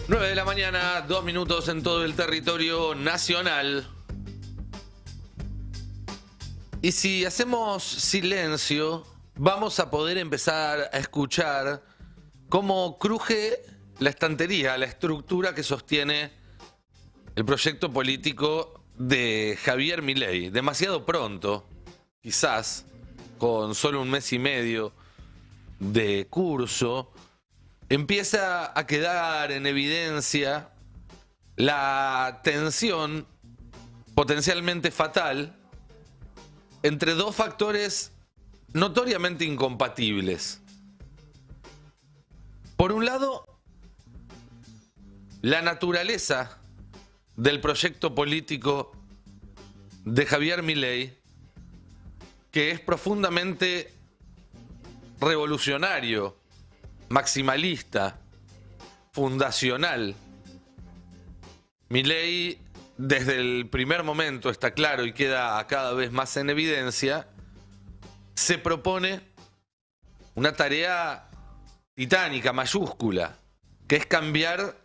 9 de la mañana, 2 minutos en todo el territorio nacional. Y si hacemos silencio, vamos a poder empezar a escuchar cómo cruje la estantería, la estructura que sostiene el proyecto político de Javier Milei. Demasiado pronto, quizás, con solo un mes y medio de curso, empieza a quedar en evidencia la tensión potencialmente fatal entre dos factores notoriamente incompatibles. Por un lado, la naturaleza del proyecto político de Javier Milei, que es profundamente revolucionario, maximalista, fundacional. Milei, desde el primer momento, está claro y queda cada vez más en evidencia, se propone una tarea titánica, mayúscula, que es cambiar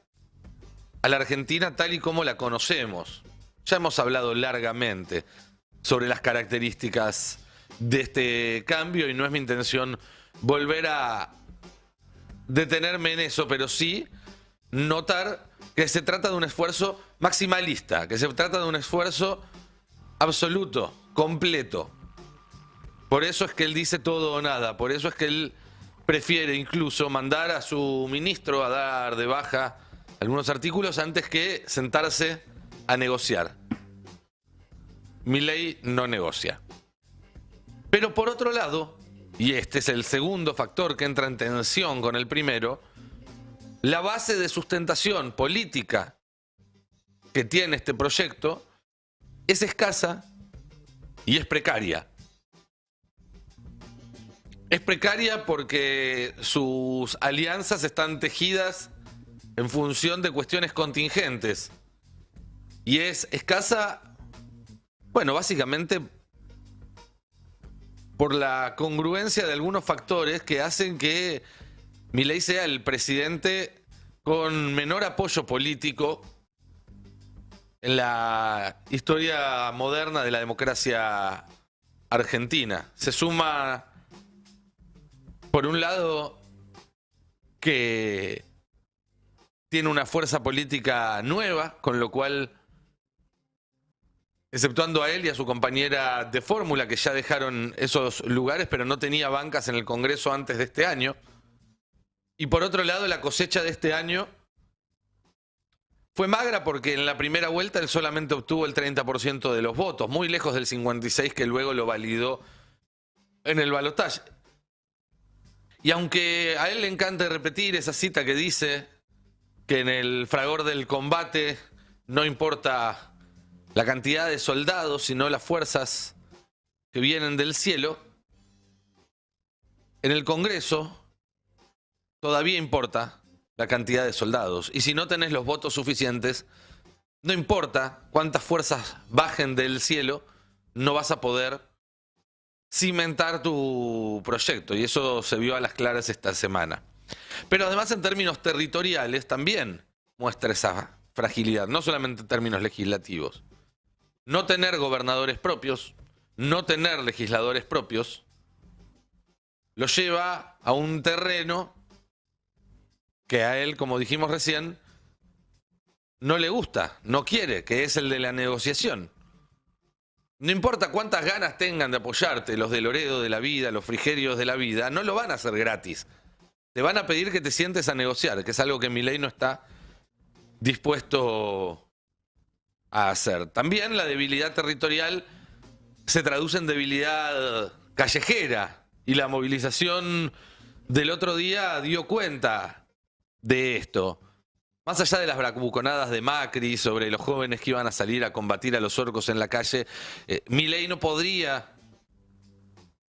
a la Argentina tal y como la conocemos. Ya hemos hablado largamente sobre las características de este cambio y no es mi intención volver a detenerme en eso, pero sí notar que se trata de un esfuerzo maximalista, que se trata de un esfuerzo absoluto, completo. Por eso es que él dice todo o nada, por eso es que él prefiere incluso mandar a su ministro a dar de baja algunos artículos antes que sentarse a negociar. Milei no negocia. Pero por otro lado, y este es el segundo factor que entra en tensión con el primero, la base de sustentación política que tiene este proyecto es escasa y es precaria. Es precaria porque sus alianzas están tejidas en función de cuestiones contingentes. Y es escasa, bueno, básicamente por la congruencia de algunos factores que hacen que Milei sea el presidente con menor apoyo político en la historia moderna de la democracia argentina. Se suma, por un lado, que tiene una fuerza política nueva, con lo cual, exceptuando a él y a su compañera de fórmula, que ya dejaron esos lugares, pero no tenía bancas en el Congreso antes de este año. Y por otro lado, la cosecha de este año fue magra porque en la primera vuelta él solamente obtuvo el 30% de los votos, muy lejos del 56% que luego lo validó en el balotaje. Y aunque a él le encanta repetir esa cita que dice que en el fragor del combate no importa la cantidad de soldados, sino las fuerzas que vienen del cielo, en el Congreso todavía importa la cantidad de soldados. Y si no tenés los votos suficientes, no importa cuántas fuerzas bajen del cielo, no vas a poder cimentar tu proyecto. Y eso se vio a las claras esta semana. Pero además en términos territoriales también muestra esa fragilidad, no solamente en términos legislativos. No tener gobernadores propios, no tener legisladores propios, lo lleva a un terreno que a él, como dijimos recién, no le gusta, no quiere, que es el de la negociación. No importa cuántas ganas tengan de apoyarte los de Loredo de la vida, los Frigerios de la vida, no lo van a hacer gratis. Te van a pedir que te sientes a negociar, que es algo que Milei no está dispuesto a hacer. También la debilidad territorial se traduce en debilidad callejera y la movilización del otro día dio cuenta de esto. Más allá de las bravuconadas de Macri sobre los jóvenes que iban a salir a combatir a los orcos en la calle, Milei no podría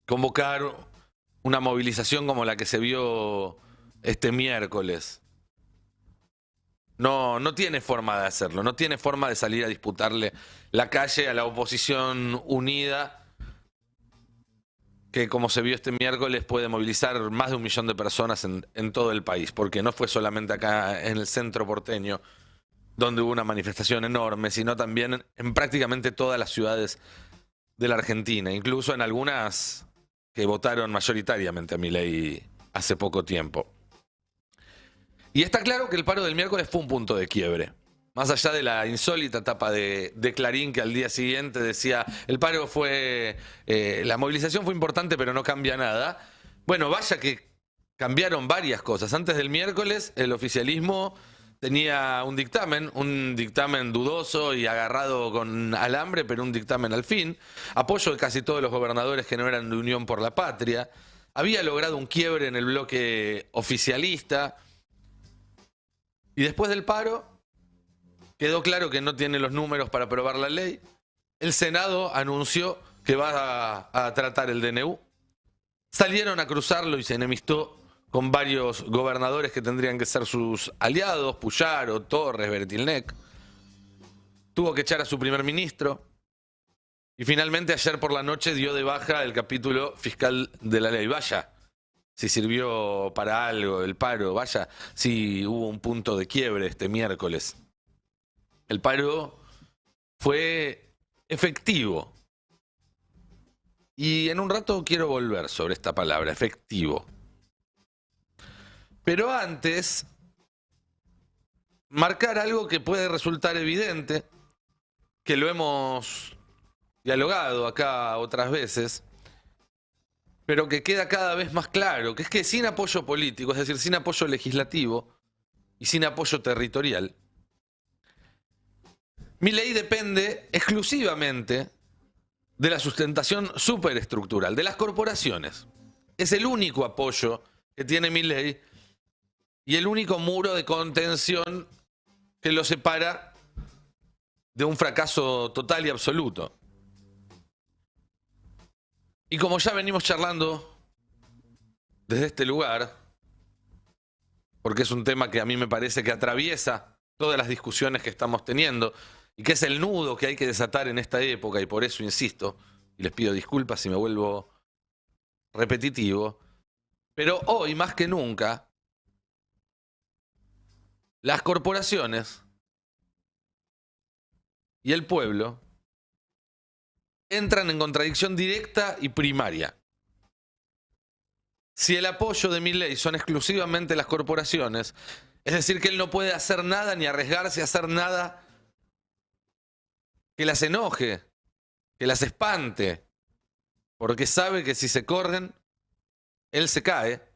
convocar una movilización como la que se vio este miércoles. No tiene forma de hacerlo, no tiene forma de salir a disputarle la calle a la oposición unida que, como se vio este miércoles, puede movilizar más de 1 millón de personas en todo el país, porque no fue solamente acá en el centro porteño donde hubo una manifestación enorme, sino también en prácticamente todas las ciudades de la Argentina, incluso en algunas que votaron mayoritariamente a Milei hace poco tiempo. Y está claro que el paro del miércoles fue un punto de quiebre. Más allá de la insólita tapa de Clarín, que al día siguiente decía, el paro fue, la movilización fue importante pero no cambia nada. Bueno, vaya que cambiaron varias cosas. Antes del miércoles el oficialismo tenía un dictamen dudoso y agarrado con alambre, pero un dictamen al fin. Apoyo de casi todos los gobernadores que no eran de Unión por la Patria. Había logrado un quiebre en el bloque oficialista. Y después del paro, quedó claro que no tiene los números para aprobar la ley. El Senado anunció que va a tratar el DNU. Salieron a cruzarlo y se enemistó con varios gobernadores que tendrían que ser sus aliados, Puyaro, Torres, Bertilnec. Tuvo que echar a su primer ministro. Y finalmente ayer por la noche dio de baja el capítulo fiscal de la ley. Vaya, si sirvió para algo el paro, vaya, si hubo un punto de quiebre este miércoles. El paro fue efectivo. Y en un rato quiero volver sobre esta palabra, efectivo. Pero antes, marcar algo que puede resultar evidente, que lo hemos dialogado acá otras veces, pero que queda cada vez más claro, que es que sin apoyo político, es decir, sin apoyo legislativo y sin apoyo territorial, Milei depende exclusivamente de la sustentación superestructural, de las corporaciones. Es el único apoyo que tiene Milei y el único muro de contención que lo separa de un fracaso total y absoluto. Y como ya venimos charlando desde este lugar, porque es un tema que a mí me parece que atraviesa todas las discusiones que estamos teniendo y que es el nudo que hay que desatar en esta época, y por eso insisto, y les pido disculpas si me vuelvo repetitivo, pero hoy más que nunca, las corporaciones y el pueblo entran en contradicción directa y primaria. Si el apoyo de Milei son exclusivamente las corporaciones, es decir, que él no puede hacer nada ni arriesgarse a hacer nada que las enoje, que las espante, porque sabe que si se corren, él se cae,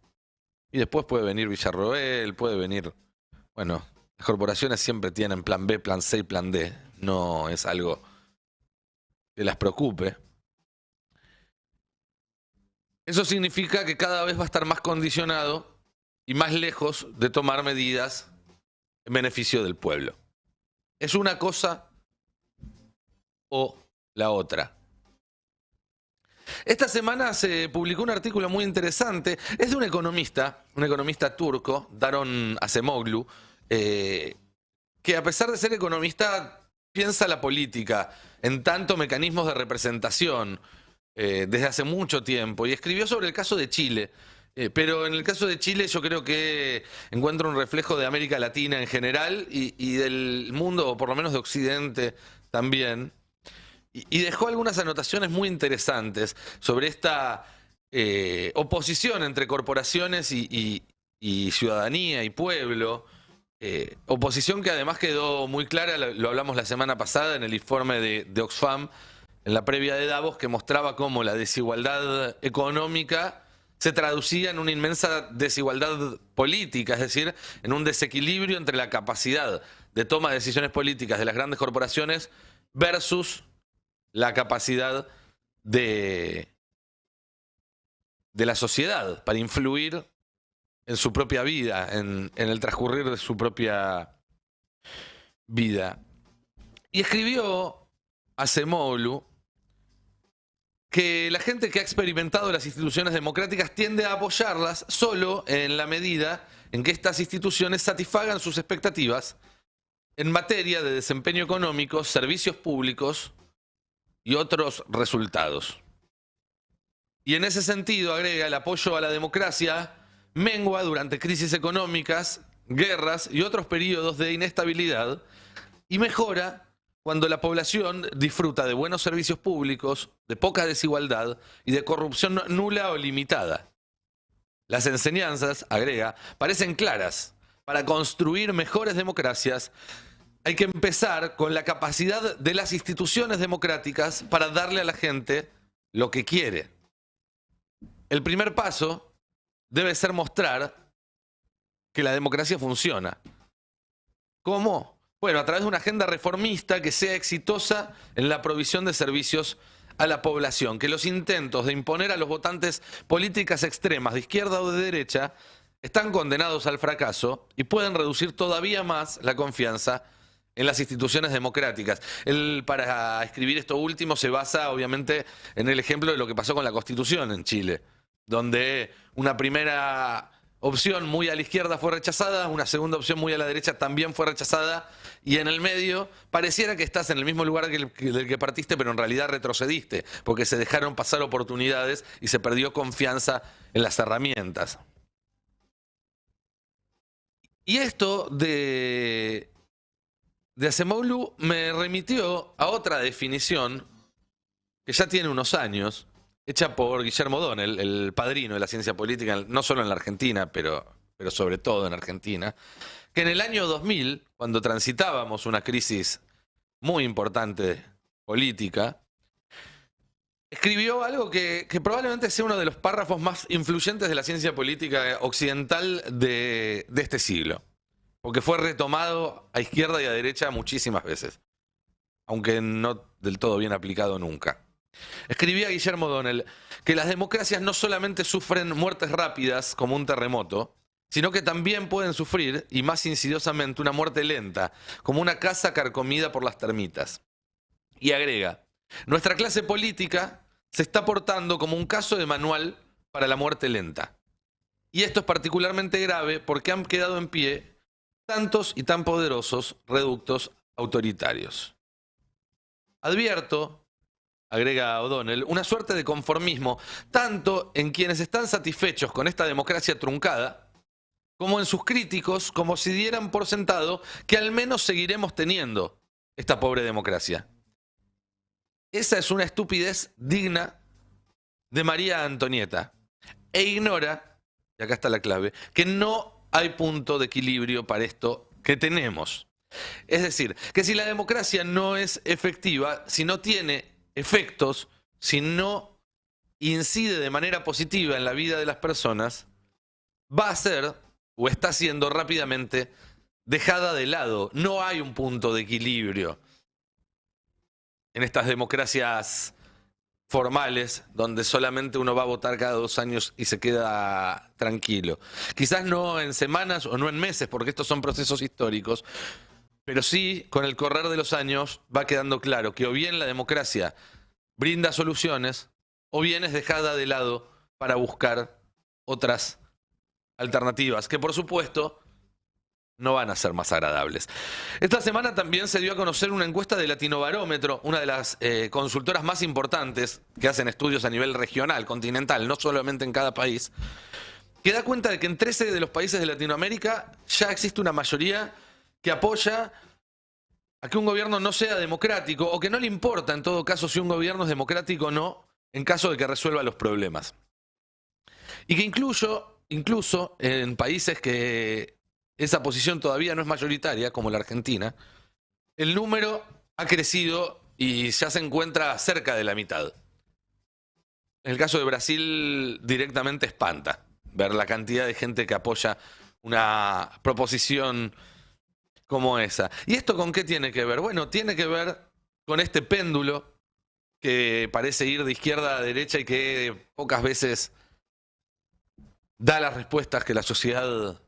y después puede venir Villarroel, puede venir... Bueno, las corporaciones siempre tienen plan B, plan C y plan D, no es algo que las preocupe. Eso significa que cada vez va a estar más condicionado y más lejos de tomar medidas en beneficio del pueblo. Es una cosa o la otra. Esta semana se publicó un artículo muy interesante. Es de un economista turco, Daron Acemoglu, que a pesar de ser economista piensa la política en tanto mecanismos de representación desde hace mucho tiempo, y escribió sobre el caso de Chile. Pero en el caso de Chile yo creo que encuentro un reflejo de América Latina en general y del mundo, o por lo menos de Occidente también. Y dejó algunas anotaciones muy interesantes sobre esta oposición entre corporaciones y ciudadanía y pueblo. Oposición que además quedó muy clara, lo hablamos la semana pasada en el informe de Oxfam, en la previa de Davos, que mostraba cómo la desigualdad económica se traducía en una inmensa desigualdad política, es decir, en un desequilibrio entre la capacidad de toma de decisiones políticas de las grandes corporaciones versus la capacidad de la sociedad para influir en su propia vida, en el transcurrir de su propia vida. Y escribió Acemoglu que la gente que ha experimentado las instituciones democráticas tiende a apoyarlas solo en la medida en que estas instituciones satisfagan sus expectativas en materia de desempeño económico, servicios públicos y otros resultados. Y en ese sentido, agrega, el apoyo a la democracia mengua durante crisis económicas, guerras y otros periodos de inestabilidad y mejora cuando la población disfruta de buenos servicios públicos, de poca desigualdad y de corrupción nula o limitada. Las enseñanzas, agrega, parecen claras. Para construir mejores democracias hay que empezar con la capacidad de las instituciones democráticas para darle a la gente lo que quiere. El primer paso debe ser mostrar que la democracia funciona. ¿Cómo? Bueno, a través de una agenda reformista que sea exitosa en la provisión de servicios a la población, que los intentos de imponer a los votantes políticas extremas de izquierda o de derecha están condenados al fracaso y pueden reducir todavía más la confianza en las instituciones democráticas. Él, para escribir esto último, se basa obviamente en el ejemplo de lo que pasó con la Constitución en Chile, donde una primera opción muy a la izquierda fue rechazada, una segunda opción muy a la derecha también fue rechazada, y en el medio pareciera que estás en el mismo lugar del que partiste, pero en realidad retrocediste, porque se dejaron pasar oportunidades y se perdió confianza en las herramientas. Y esto de Acemoglu me remitió a otra definición que ya tiene unos años, hecha por Guillermo O'Donnell, el padrino de la ciencia política, no solo en la Argentina, pero sobre todo en Argentina, que en el año 2000, cuando transitábamos una crisis muy importante política, escribió algo que probablemente sea uno de los párrafos más influyentes de la ciencia política occidental de este siglo, porque fue retomado a izquierda y a derecha muchísimas veces, aunque no del todo bien aplicado nunca. Escribía Guillermo O'Donnell que las democracias no solamente sufren muertes rápidas como un terremoto, sino que también pueden sufrir, y más insidiosamente, una muerte lenta, como una casa carcomida por las termitas. Y agrega, nuestra clase política se está portando como un caso de manual para la muerte lenta. Y esto es particularmente grave porque han quedado en pie tantos y tan poderosos reductos autoritarios. Advierto, agrega O'Donnell, una suerte de conformismo, tanto en quienes están satisfechos con esta democracia truncada, como en sus críticos, como si dieran por sentado que al menos seguiremos teniendo esta pobre democracia. Esa es una estupidez digna de María Antonieta, e ignora, y acá está la clave, que no hay punto de equilibrio para esto que tenemos. Es decir, que si la democracia no es efectiva, si no tiene efectos, si no incide de manera positiva en la vida de las personas, va a ser o está siendo rápidamente dejada de lado. No hay un punto de equilibrio en estas democracias formales donde solamente uno va a votar cada 2 años y se queda tranquilo. Quizás no en semanas o no en meses, porque estos son procesos históricos, pero sí, con el correr de los años va quedando claro que o bien la democracia brinda soluciones o bien es dejada de lado para buscar otras alternativas, que por supuesto no van a ser más agradables. Esta semana también se dio a conocer una encuesta de Latinobarómetro, una de las consultoras más importantes que hacen estudios a nivel regional, continental, no solamente en cada país, que da cuenta de que en 13 de los países de Latinoamérica ya existe una mayoría que apoya a que un gobierno no sea democrático, o que no le importa en todo caso si un gobierno es democrático o no, en caso de que resuelva los problemas. Y que incluso en países que esa posición todavía no es mayoritaria, como la Argentina, el número ha crecido y ya se encuentra cerca de la mitad. En el caso de Brasil directamente espanta ver la cantidad de gente que apoya una proposición como esa. ¿Y esto con qué tiene que ver? Bueno, tiene que ver con este péndulo que parece ir de izquierda a derecha y que pocas veces da las respuestas que la sociedad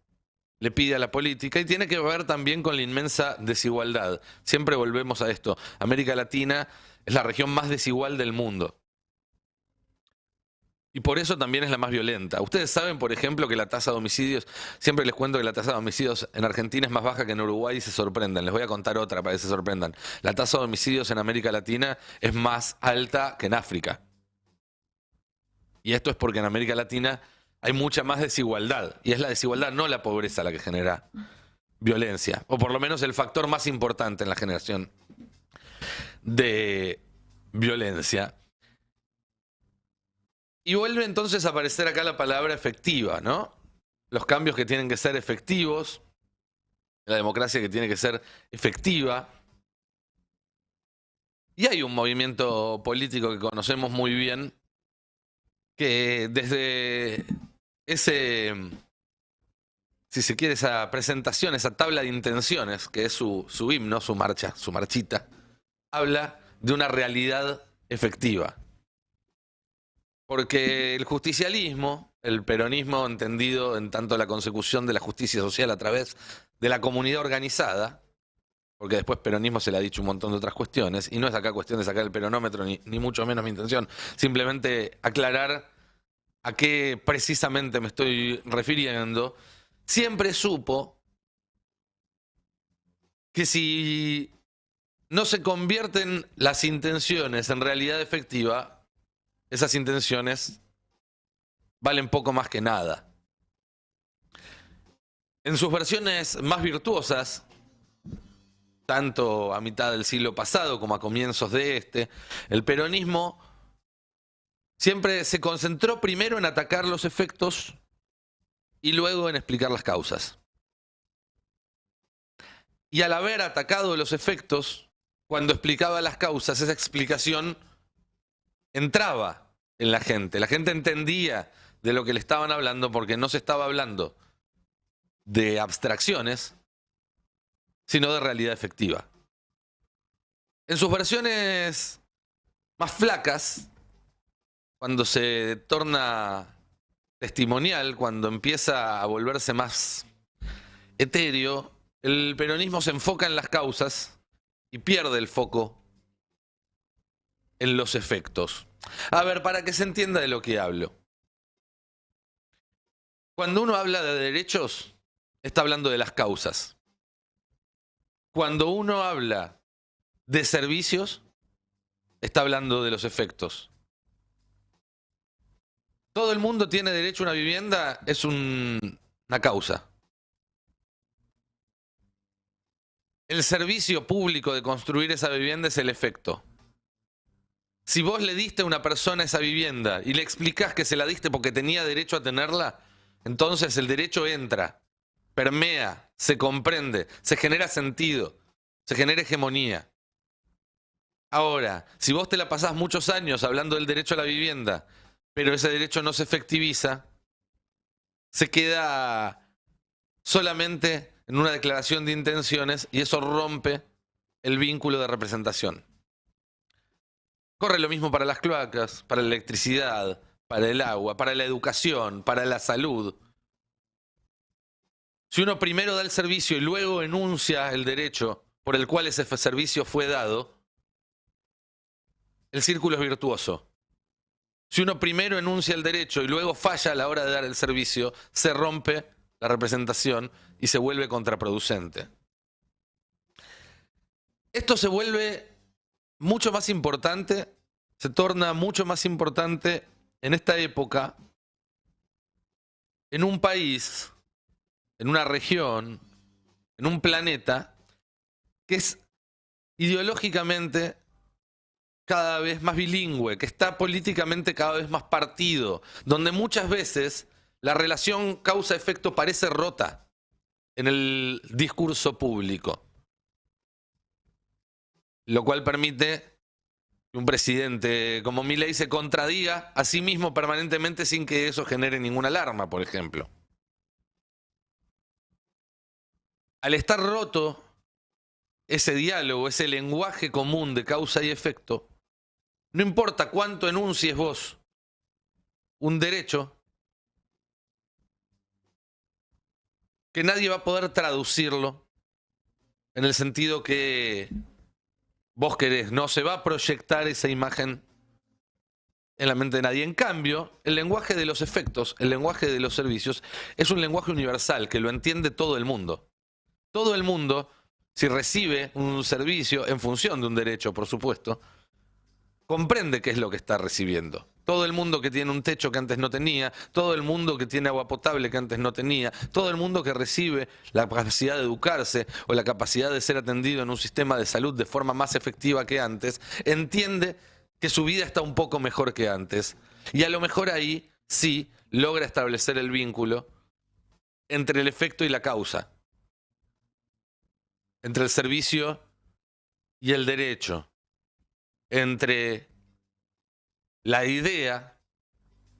le pide a la política, y tiene que ver también con la inmensa desigualdad. Siempre volvemos a esto. América Latina es la región más desigual del mundo. Y por eso también es la más violenta. Ustedes saben, por ejemplo, que la tasa de homicidios, siempre les cuento que la tasa de homicidios en Argentina es más baja que en Uruguay y se sorprenden. Les voy a contar otra para que se sorprendan. La tasa de homicidios en América Latina es más alta que en África. Y esto es porque en América Latina hay mucha más desigualdad. Y es la desigualdad, no la pobreza, la que genera violencia. O por lo menos el factor más importante en la generación de violencia. Y vuelve entonces a aparecer acá la palabra efectiva, ¿no? Los cambios que tienen que ser efectivos, la democracia que tiene que ser efectiva. Y hay un movimiento político que conocemos muy bien, que desde ese, si se quiere, esa presentación, esa tabla de intenciones, que es su himno, su marcha, su marchita, habla de una realidad efectiva. Porque el justicialismo, el peronismo entendido en tanto la consecución de la justicia social a través de la comunidad organizada, porque después peronismo se le ha dicho un montón de otras cuestiones, y no es acá cuestión de sacar el peronómetro, ni mucho menos mi intención, simplemente aclarar a qué precisamente me estoy refiriendo, siempre supo que si no se convierten las intenciones en realidad efectiva, esas intenciones valen poco más que nada. En sus versiones más virtuosas, tanto a mitad del siglo pasado como a comienzos de este, el peronismo siempre se concentró primero en atacar los efectos y luego en explicar las causas. Y al haber atacado los efectos, cuando explicaba las causas, esa explicación entraba en la gente. La gente entendía de lo que le estaban hablando porque no se estaba hablando de abstracciones, sino de realidad efectiva. En sus versiones más flacas, cuando se torna testimonial, cuando empieza a volverse más etéreo, el peronismo se enfoca en las causas y pierde el foco en los efectos. A ver, para que se entienda de lo que hablo. Cuando uno habla de derechos, está hablando de las causas. Cuando uno habla de servicios, está hablando de los efectos. Todo el mundo tiene derecho a una vivienda, es una causa. El servicio público de construir esa vivienda es el efecto. Si vos le diste a una persona esa vivienda y le explicás que se la diste porque tenía derecho a tenerla, entonces el derecho entra, permea, se comprende, se genera sentido, se genera hegemonía. Ahora, si vos te la pasás muchos años hablando del derecho a la vivienda, pero ese derecho no se efectiviza, se queda solamente en una declaración de intenciones y eso rompe el vínculo de representación. Corre lo mismo para las cloacas, para la electricidad, para el agua, para la educación, para la salud. Si uno primero da el servicio y luego enuncia el derecho por el cual ese servicio fue dado, el círculo es virtuoso. Si uno primero enuncia el derecho y luego falla a la hora de dar el servicio, se rompe la representación y se vuelve contraproducente. Esto se vuelve mucho más importante, se torna mucho más importante en esta época, en un país, en una región, en un planeta que es ideológicamente cada vez más bilingüe, que está políticamente cada vez más partido, donde muchas veces la relación causa-efecto parece rota en el discurso público, lo cual permite que un presidente como Milei se contradiga a sí mismo permanentemente sin que eso genere ninguna alarma, por ejemplo. Al estar roto ese diálogo, ese lenguaje común de causa y efecto, no importa cuánto enuncies vos un derecho, que nadie va a poder traducirlo en el sentido que vos querés. No se va a proyectar esa imagen en la mente de nadie. En cambio, el lenguaje de los efectos, el lenguaje de los servicios, es un lenguaje universal que lo entiende todo el mundo. Todo el mundo, si recibe un servicio en función de un derecho, por supuesto, comprende qué es lo que está recibiendo. Todo el mundo que tiene un techo que antes no tenía, todo el mundo que tiene agua potable que antes no tenía, todo el mundo que recibe la capacidad de educarse o la capacidad de ser atendido en un sistema de salud de forma más efectiva que antes, entiende que su vida está un poco mejor que antes. Y a lo mejor ahí sí logra establecer el vínculo entre el efecto y la causa, entre el servicio y el derecho, entre la idea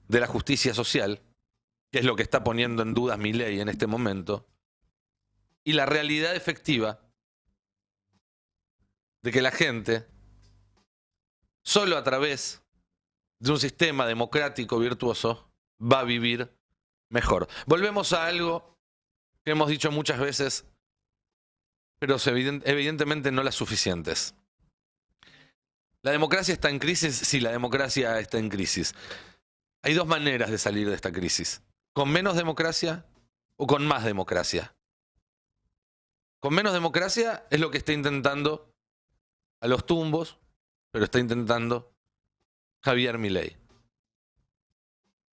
de la justicia social, que es lo que está poniendo en duda Milei en este momento, y la realidad efectiva de que la gente, solo a través de un sistema democrático virtuoso, va a vivir mejor. Volvemos a algo que hemos dicho muchas veces, pero evidentemente no las suficientes. ¿La democracia está en crisis? Sí, la democracia está en crisis. Hay dos maneras de salir de esta crisis. ¿Con menos democracia o con más democracia? Con menos democracia es lo que está intentando a los tumbos, pero está intentando Javier Milei.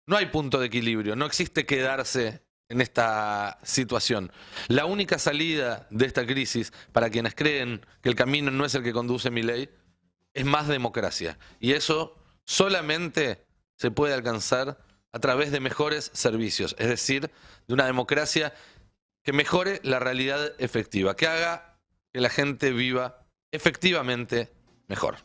No hay punto de equilibrio, no existe quedarse en esta situación. La única salida de esta crisis, para quienes creen que el camino no es el que conduce Milei, es más democracia. Y eso solamente se puede alcanzar a través de mejores servicios, es decir, de una democracia que mejore la realidad efectiva, que haga que la gente viva efectivamente mejor.